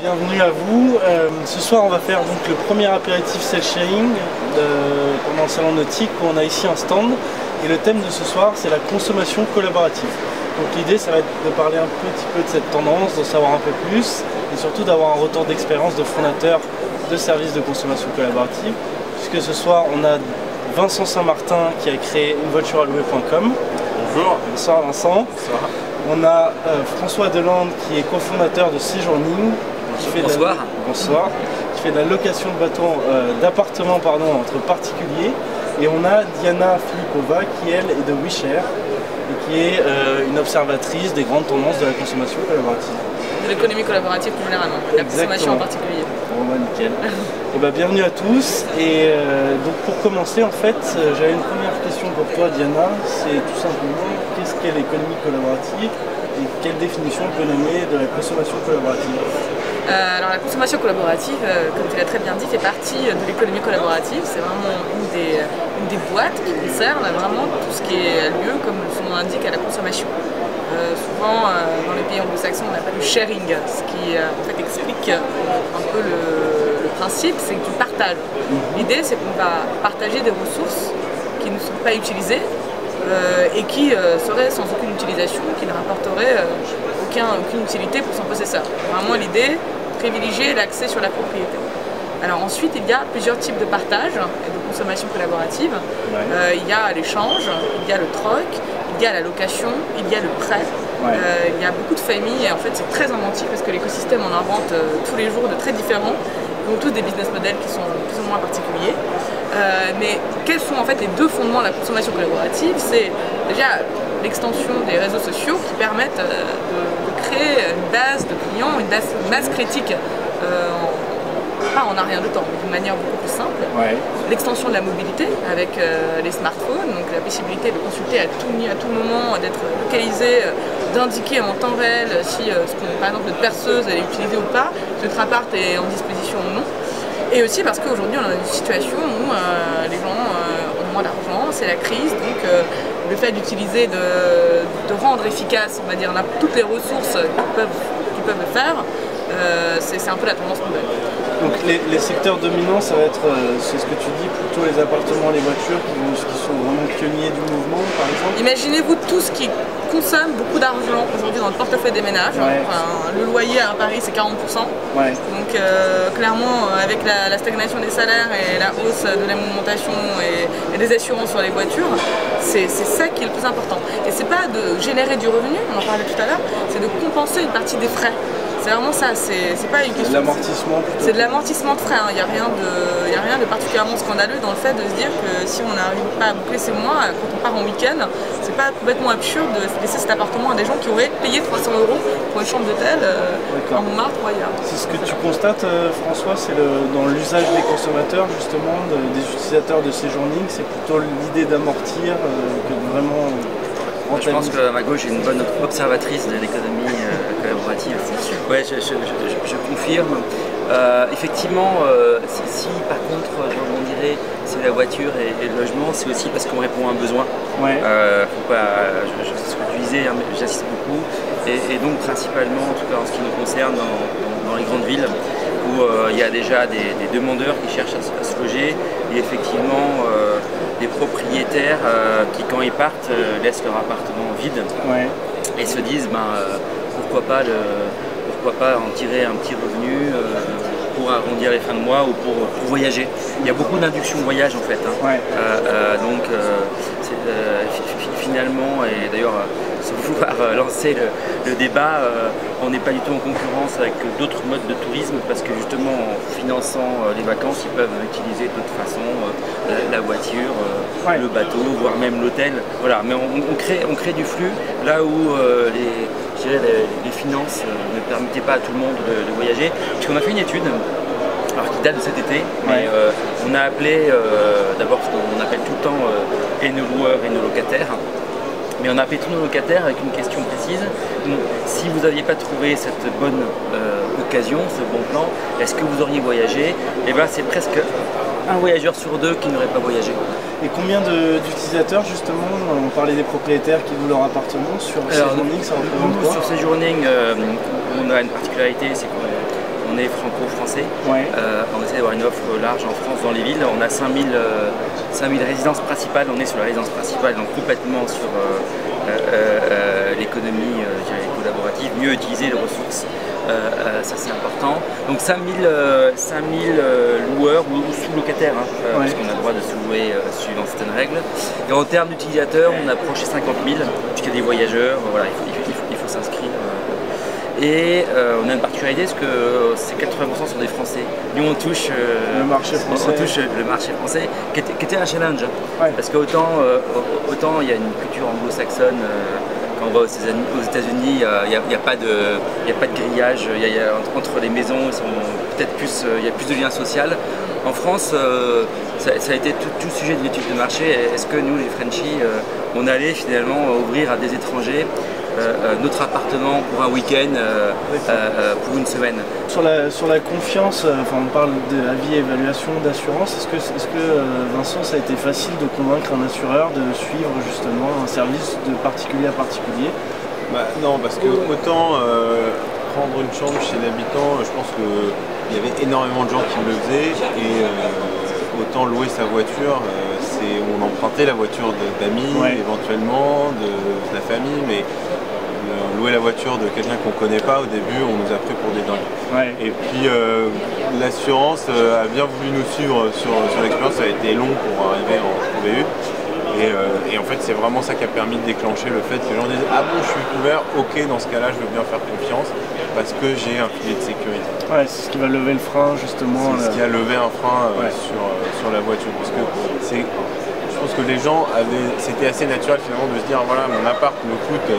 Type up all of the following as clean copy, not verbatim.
Bienvenue à vous. Ce soir on va faire donc le premier apéritif self-sharing pendant le salon nautique où on a ici un stand et le thème de ce soir c'est la consommation collaborative. Donc l'idée ça va être de parler un petit peu de cette tendance, d'en savoir un peu plus et surtout d'avoir un retour d'expérience de fondateurs de services de consommation collaborative, puisque ce soir on a Vincent Saint-Martin qui a créé unevoiturealouer.com. Bonjour. Bonsoir Vincent. Bonsoir. On a François Delande qui est cofondateur de Sejourning. Bonsoir. Bonsoir. Qui fait de la location de bateaux, d'appartements entre particuliers. Et on a Diana Filipova qui elle est de WeShare et qui est une observatrice des grandes tendances de la consommation collaborative. De l'économie collaborative plus généralement, la consommation en particulier. Bon bah nickel. Et bah bienvenue à tous. Et donc pour commencer en fait, j'avais une première question pour toi Diana, c'est tout simplement qu'est-ce qu'est l'économie collaborative et quelle définition on peut donner de la consommation collaborative? Alors la consommation collaborative, comme tu l'as très bien dit, fait partie de l'économie collaborative. C'est vraiment une des boîtes qui concerne vraiment tout ce qui est lieu, comme son nom l'indique, à la consommation. Souvent dans les pays anglo-saxons on appelle le sharing, ce qui en fait explique un peu le principe, c'est que tu partages. L'idée c'est qu'on va partager des ressources qui ne sont pas utilisées et qui seraient sans aucune utilisation, qui ne rapporteraient aucune utilité pour son possesseur. Vraiment l'idée, privilégier l'accès sur la propriété. Alors ensuite il y a plusieurs types de partage et de consommation collaborative. Il y a l'échange, il y a le troc, il y a la location, il y a le prêt. Il y a beaucoup de familles et en fait c'est très inventif parce que l'écosystème en invente tous les jours de très différents. Ils ont tous des business models qui sont plus ou moins particuliers. Mais quels sont en fait les deux fondements de la consommation collaborative? C'est déjà l'extension des réseaux sociaux qui permettent de créer une base de clients, une masse critique pas en un rien de temps, mais d'une manière beaucoup plus simple. L'extension de la mobilité avec les smartphones, donc la possibilité de consulter à tout moment, d'être localisé, d'indiquer en temps réel si par exemple notre perceuse elle est utilisée ou pas, si notre appart est en disposition ou non. Et aussi parce qu'aujourd'hui on a une situation où les gens ont moins d'argent, c'est la crise, donc le fait d'utiliser, de rendre efficace, on va dire, toutes les ressources qui peuvent le faire, c'est un peu la tendance nouvelle. Donc les secteurs dominants, ça va être, c'est ce que tu dis, plutôt les appartements, les voitures qui sont vraiment pionniers du mouvement, par exemple. Imaginez-vous tout ce qui consomme beaucoup d'argent aujourd'hui dans le portefeuille des ménages. Enfin, le loyer à Paris c'est 40%. Donc clairement avec la stagnation des salaires et la hausse de l'alimentation et des assurances sur les voitures, c'est ça qui est le plus important. Et c'est pas de générer du revenu, on en parlait tout à l'heure, c'est de compenser une partie des frais. C'est vraiment ça, c'est pas une question. C'est de l'amortissement de frais, il n'y a rien de particulièrement scandaleux dans le fait de se dire que si on n'arrive pas à boucler ses mois, quand on part en week-end, c'est pas complètement absurde de laisser cet appartement à des gens qui auraient payé 300 € pour une chambre d'hôtel à Montmartre ou ailleurs. C'est ce que tu constates François, c'est dans l'usage des consommateurs justement, des utilisateurs de Sejourning, c'est plutôt l'idée d'amortir que de vraiment... Je pense qu'à ma gauche, j'ai une bonne observatrice de l'économie collaborative. Ouais, je confirme. Effectivement, si par contre, on dirait, c'est la voiture et le logement, c'est aussi parce qu'on répond à un besoin. Faut pas, ce que tu disais, hein, j'insiste beaucoup. Et donc, principalement, en tout cas en ce qui nous concerne, dans les grandes villes, où il y a déjà des demandeurs qui cherchent à se loger, et effectivement des propriétaires qui quand ils partent laissent leur appartement vide et se disent pourquoi pas en tirer un petit revenu pour arrondir les fins de mois ou pour voyager. Il y a beaucoup d'induction voyage en fait. Donc finalement, et d'ailleurs sans vouloir lancer le débat, on n'est pas du tout en concurrence avec d'autres modes de tourisme parce que justement en finançant les vacances, ils peuvent utiliser de toute façon la voiture, le bateau, voire même l'hôtel. Voilà, mais on crée du flux là où les finances ne permettaient pas à tout le monde de voyager. Puisqu'on a fait une étude alors qui date de cet été, mais on a appelé d'abord ce qu'on appelle tout le temps et nos loueurs et nos locataires. Mais on a appelé tous nos locataires avec une question précise. Si vous n'aviez pas trouvé cette bonne occasion, ce bon plan, est-ce que vous auriez voyagé? Et bien c'est presque un voyageur sur deux qui n'aurait pas voyagé. Et combien d'utilisateurs justement, on parlait des propriétaires qui louent leur appartement, sur Sejourning, ça représente quoi? Sur Sejourning, on a une particularité, c'est qu'on on est franco-français. Ouais. On essaie d'avoir une offre large en France dans les villes. On a 5000 résidences principales. On est sur la résidence principale, donc complètement sur l'économie collaborative, mieux utiliser les ressources. Ça c'est important. Donc 5000 loueurs ou sous-locataires, parce qu'on a le droit de sous-louer suivant certaines règles. Et en termes d'utilisateurs, on approche les 50 000, puisqu'il y a des voyageurs, voilà, il faut s'inscrire. Et on a une particularité, parce que c'est 80% sont des Français. Nous on touche le marché français. On touche le marché français, qui était un challenge. Parce qu'autant il y a une culture anglo-saxonne. Quand on va aux États-Unis, il n'y a pas de grillage, entre les maisons, il y a plus de lien social. En France, ça a été tout le sujet de l'étude de marché. Est-ce que nous, les Frenchies, on allait finalement ouvrir à des étrangers notre appartement pour un week-end, pour une semaine? Sur la confiance, on parle d'avis, évaluation, d'assurance. Est-ce que Vincent, ça a été facile de convaincre un assureur de suivre justement un service de particulier à particulier? Non, parce que autant prendre une chambre chez l'habitant, je pense qu'il y avait énormément de gens qui le faisaient, et autant louer sa voiture, on empruntait la voiture d'amis, éventuellement, de la famille, mais louer la voiture de quelqu'un qu'on ne connaît pas, au début, on nous a pris pour des dingues. Et puis l'assurance a bien voulu nous suivre sur l'expérience, ça a été long pour arriver à en trouver une. Et en fait, c'est vraiment ça qui a permis de déclencher le fait que les gens disent « Ah bon, je suis couvert, ok, dans ce cas-là, je veux bien faire confiance parce que j'ai un filet de sécurité. » Ouais, c'est ce qui va lever le frein, justement. C'est ce qui a levé un frein sur la voiture. Parce que je pense que les gens c'était assez naturel finalement de se dire « Voilà, mon appart me coûte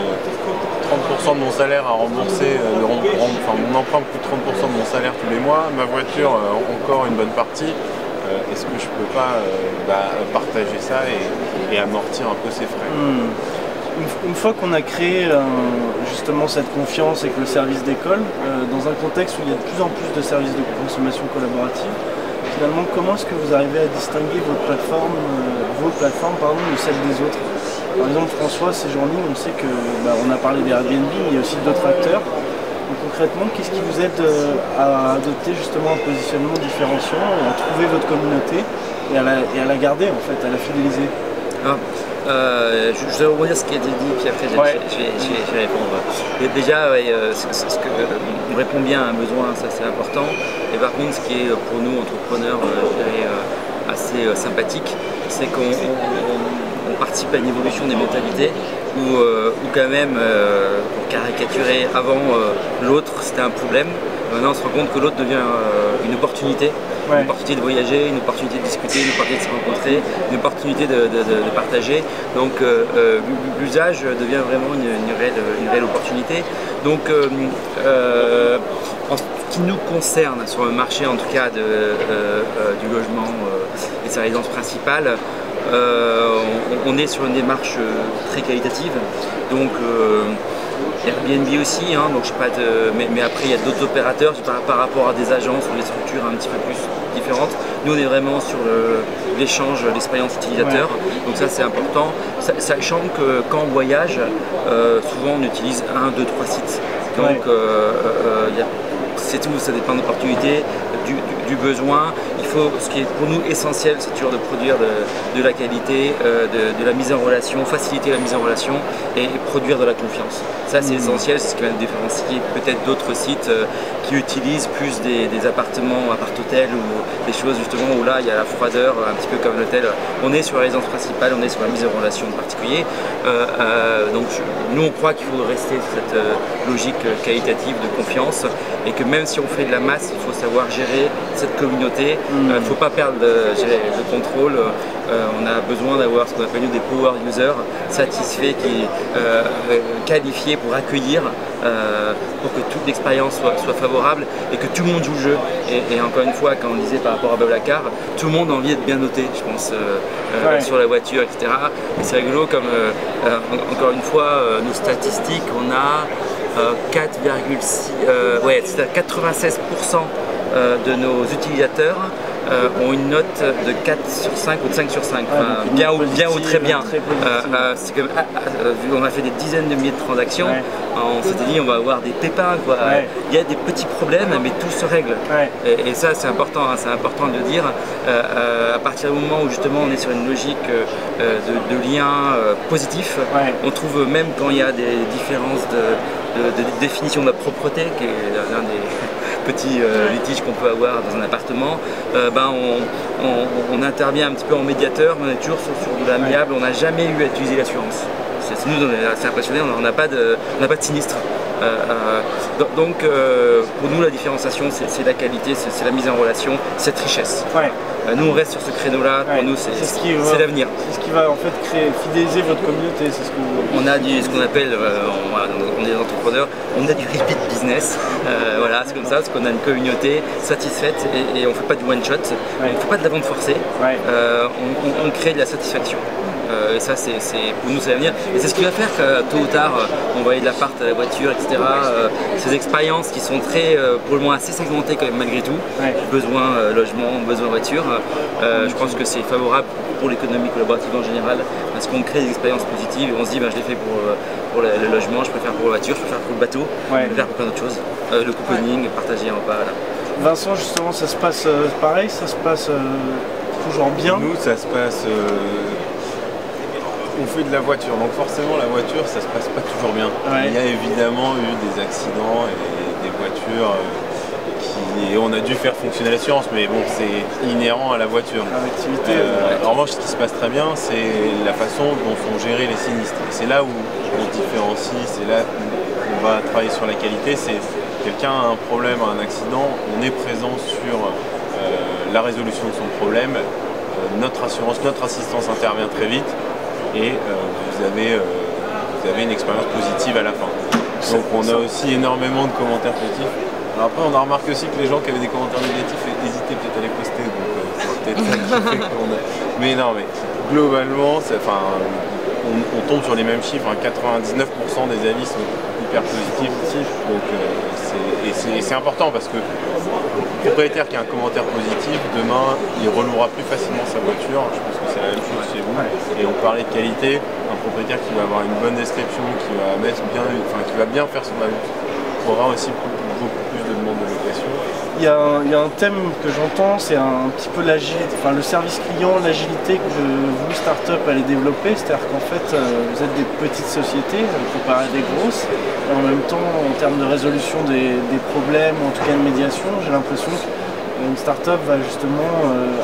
30% de mon salaire à rembourser, mon emprunt me coûte 30% de mon salaire tous les mois, ma voiture encore une bonne partie. Est-ce que je peux pas partager ça et amortir un peu ces frais? Une fois qu'on a créé justement cette confiance avec le service d'école, dans un contexte où il y a de plus en plus de services de consommation collaborative, finalement, comment est-ce que vous arrivez à distinguer vos plateformes de celles des autres? Par exemple, François, Séjourning, on sait que on a parlé des Airbnb, mais il y a aussi d'autres acteurs. Donc, concrètement, qu'est-ce qui vous aide à adopter justement un positionnement différenciant, à trouver votre communauté et à la garder, en fait, à la fidéliser? Je vais rebondir ce qui a été dit, puis après je vais répondre. Déjà, on répond bien à un besoin, ça c'est important. Et par contre, ce qui est pour nous, entrepreneurs, assez sympathique, c'est qu'on participe à une évolution des mentalités où quand même, pour caricaturer, avant l'autre c'était un problème. Maintenant on se rend compte que l'autre devient une opportunité. Une opportunité de voyager, une opportunité de discuter, une opportunité de se rencontrer, une opportunité de partager. Donc l'usage devient vraiment une réelle opportunité. Donc en ce qui nous concerne, sur le marché en tout cas du logement et de sa résidence principale, on est sur une démarche très qualitative. Donc Airbnb aussi, donc je sais pas mais après il y a d'autres opérateurs par rapport à des agences ou des structures un petit peu plus différentes. Nous on est vraiment sur l'échange, l'expérience utilisateur, donc ça c'est important, sachant que quand on voyage, souvent on utilise 1, 2, 3 sites, donc c'est tout, ça dépend de l'opportunité, du besoin. Ce qui est pour nous essentiel, c'est toujours de produire de la qualité, de la mise en relation, faciliter la mise en relation et produire de la confiance. Ça c'est essentiel, c'est ce qui va nous différencier peut-être d'autres sites qui utilisent plus des appartements, appart-hôtels ou des choses justement où là il y a la froideur, un petit peu comme l'hôtel. On est sur la résidence principale, on est sur la mise en relation de particulier. Donc nous on croit qu'il faut rester sur cette logique qualitative de confiance et que même si on fait de la masse, il faut savoir gérer cette communauté. Il ne faut pas perdre le contrôle. On a besoin d'avoir ce qu'on appelle nous des power users satisfaits, qualifiés pour accueillir, pour que toute l'expérience soit favorable et que tout le monde joue le jeu. Et encore une fois, quand on disait par rapport à Blablacar, tout le monde a envie d'être bien noté, je pense, sur la voiture, etc. Et c'est rigolo comme, encore une fois, nos statistiques, on a 4,6, c'est-à-dire 96% de nos utilisateurs ont une note de 4 sur 5 ou de 5 sur 5, enfin, bien ou très bien. C'est comme, on a fait des dizaines de milliers de transactions, on s'était dit on va avoir des pépins, quoi. Il y a des petits problèmes mais tout se règle. Et ça c'est important, hein, c'est important de le dire. À partir du moment où justement on est sur une logique de lien positif, on trouve même quand il y a des différences de définition de la propreté, qui est l'un des petits litiges qu'on peut avoir dans un appartement, on intervient un petit peu en médiateur, mais on est toujours sur de l'amiable, on n'a jamais eu à utiliser l'assurance. Nous, on est assez impressionnés, on n'a pas de sinistre. Donc pour nous la différenciation c'est la qualité, c'est la mise en relation, cette richesse. Nous on reste sur ce créneau là, pour nous c'est l'avenir. C'est ce qui va en fait fidéliser votre communauté. On a ce qu'on appelle, on est des entrepreneurs, on a du repeat business, voilà c'est comme ça, parce qu'on a une communauté satisfaite et on ne fait pas du one shot, on ne fait pas de la vente forcée, on crée de la satisfaction. Et ça, pour nous, c'est l'avenir. Et c'est ce qui va faire que tôt ou tard, on va aller de l'appart à la voiture, etc. Ces expériences qui sont très, pour le moins assez segmentées quand même malgré tout. Besoin logement, besoin voiture. Je pense que c'est favorable pour l'économie collaborative en général, parce qu'on crée des expériences positives et on se dit, je l'ai fait pour le logement, je peux le faire pour la voiture, je peux le faire pour le bateau, je peux le faire pour plein d'autres choses. Le couponing, partager un repas. Là. Vincent, justement, ça se passe pareil, ça se passe toujours bien. Nous, ça se passe. On fait de la voiture, donc forcément la voiture ça se passe pas toujours bien. Il y a évidemment eu des accidents et des voitures on a dû faire fonctionner l'assurance, mais bon c'est inhérent à la voiture. En revanche ce qui se passe très bien c'est la façon dont sont gérés les sinistres. C'est là où on se différencie, c'est là où on va travailler sur la qualité. C'est quelqu'un a un problème, a un accident, on est présent sur la résolution de son problème, notre assurance, notre assistance intervient très vite. Et vous avez une expérience positive à la fin. Donc on a aussi énormément de commentaires positifs. Alors après on a remarqué aussi que les gens qui avaient des commentaires négatifs hésitaient peut-être à les poster, donc c'est peut-être ça qui fait qu'on a... Mais non, mais globalement, on tombe sur les mêmes chiffres, 99% des avis sont hyper positifs. Donc c'est important parce que le propriétaire qui a un commentaire positif, demain il relouera plus facilement sa voiture. Je pense que c'est la même chose chez vous. Et on parlait de qualité, un propriétaire qui va avoir une bonne description, qui va bien faire son annonce, aura aussi beaucoup plus de demandes de location. Il y a un thème que j'entends, c'est un petit peu l'agilité, le service client, l'agilité que vous, start-up, allez développer. C'est-à-dire qu'en fait, vous êtes des petites sociétés comparées à des grosses. Et en même temps, en termes de résolution des problèmes, en tout cas de médiation, j'ai l'impression qu'une start-up va justement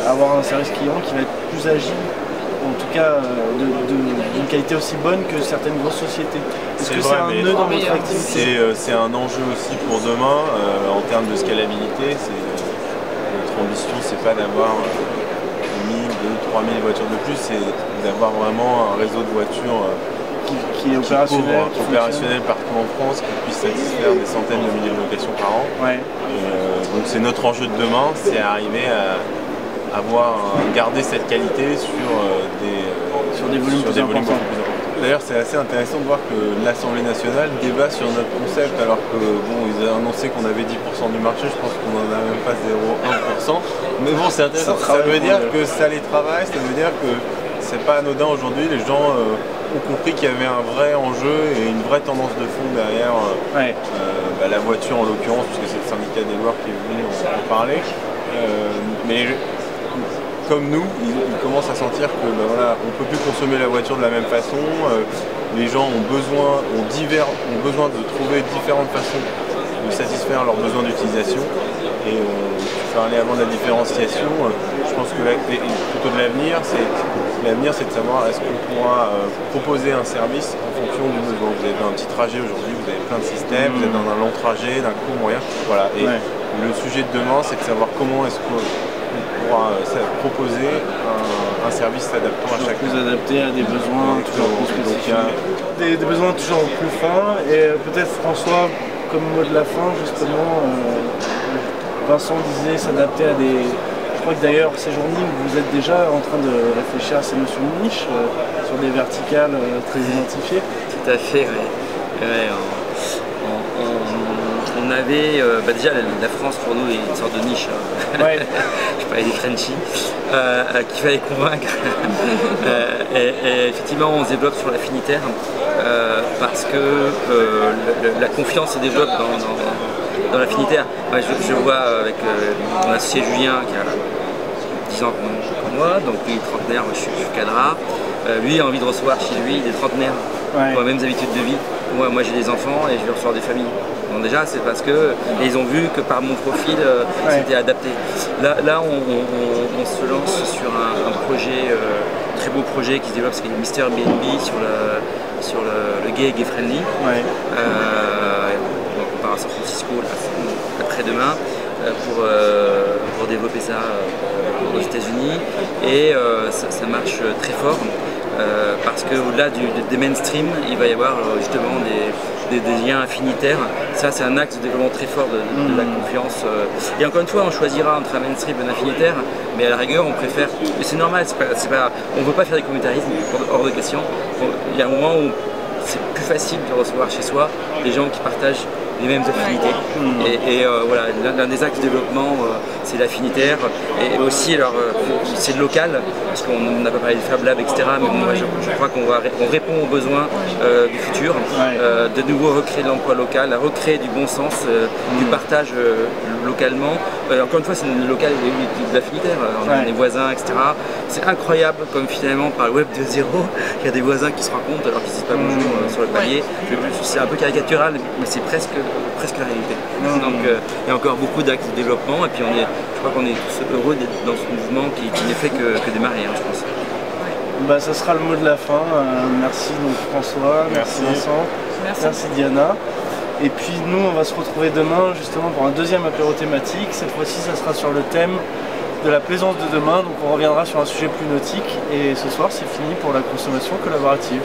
avoir un service client qui va être plus agile, en tout cas d'une qualité aussi bonne que certaines grosses sociétés. Est-ce que c'est un nœud dans votre activité? C'est un enjeu aussi pour demain en termes de scalabilité. Notre ambition, c'est pas d'avoir 1000, 2 000, 3 000 voitures de plus, c'est d'avoir vraiment un réseau de voitures qui est opérationnel partout en France, qui puisse satisfaire des centaines de milliers de locations par an. Donc c'est notre enjeu de demain, c'est arriver à garder cette qualité sur des volumes plus importants. D'ailleurs c'est assez intéressant de voir que l'Assemblée nationale débat sur notre concept alors que ils ont annoncé qu'on avait 10% du marché, je pense qu'on n'en a même pas 0,1%. Mais bon c'est intéressant, ça veut dire que ça les travaille, ça veut dire que c'est pas anodin aujourd'hui, les gens ont compris qu'il y avait un vrai enjeu et une vraie tendance de fond derrière la voiture en l'occurrence, puisque c'est le syndicat des loueurs qui est venu en parler. Mais comme nous, ils commencent à sentir que on ne peut plus consommer la voiture de la même façon. Les gens ont besoin de trouver différentes façons de satisfaire leurs besoins d'utilisation. Et parler avant de la différenciation, je pense que plutôt de l'avenir, c'est de savoir est-ce qu'on pourra proposer un service en fonction du besoin. Vous avez un petit trajet aujourd'hui, vous avez plein de systèmes, vous êtes dans un long trajet, d'un court moyen. Voilà. Et le sujet de demain, c'est de savoir comment est-ce qu'on pourra proposer un service s'adaptant à chacun. Plus adapté à des besoins toujours plus spécifiques. Des besoins toujours plus fins. Et peut-être François, comme mot de la fin, justement, Vincent disait s'adapter à des... Je crois que d'ailleurs, Séjourning, vous êtes déjà en train de réfléchir à ces notions de niche, sur des verticales très identifiées. Tout à fait, oui. on avait déjà la France pour nous est une sorte de niche, Ouais. je parlais des Frenchies, qu'il fallait convaincre. Et effectivement on se développe sur l'affinitaire parce que la confiance se développe dans l'affinitaire. Je vois avec mon associé Julien qui a 10 ans comme moi, donc lui il est trentenaire, moi je suis cadra. Lui a envie de recevoir chez lui des trentenaires qui ont les mêmes habitudes de vie. Moi j'ai des enfants et je vais recevoir des familles. Donc déjà c'est parce que ils ont vu que par mon profil c'était adapté. Là on se lance sur un projet, très beau projet qui se développe, c'est Mister BNB sur le gay friendly. Ouais. Donc on part à San Francisco après-demain pour développer ça aux États-Unis et ça marche très fort. Parce qu'au-delà des mainstream, il va y avoir justement des liens affinitaires. Ça, c'est un axe de développement très fort de la confiance. Et encore une fois, on choisira entre un mainstream et un affinitaire, mais à la rigueur, on préfère. Mais c'est normal, on ne veut pas faire des communautarismes, hors de question. Il y a un moment où c'est plus facile de recevoir chez soi des gens qui partagent les mêmes affinités. Et voilà, l'un des axes de développement, c'est l'affinitaire. Et aussi, alors, c'est le local, parce qu'on n'a pas parlé de Fab Lab, etc. Mais bon, moi, je crois qu'on répond aux besoins du futur, de nouveau recréer de l'emploi local, recréer du bon sens, du partage localement. Encore une fois, c'est le local de l'affinitaire, on a des voisins, etc. C'est incroyable comme finalement par le web 2.0, il y a des voisins qui se rencontrent alors qu'ils ne disent pas bonjour sur le palier. C'est un peu caricatural, mais c'est presque la réalité. Donc il y a encore beaucoup d'axes de développement et puis je crois qu'on est tous heureux d'être dans ce mouvement qui ne fait que démarrer, je pense. Bah, ça sera le mot de la fin. Merci donc François, merci Vincent, merci Diana. Et puis nous on va se retrouver demain justement pour un deuxième apéro thématique. Cette fois-ci ça sera sur le thème de la plaisance de demain, donc on reviendra sur un sujet plus nautique et ce soir c'est fini pour la consommation collaborative.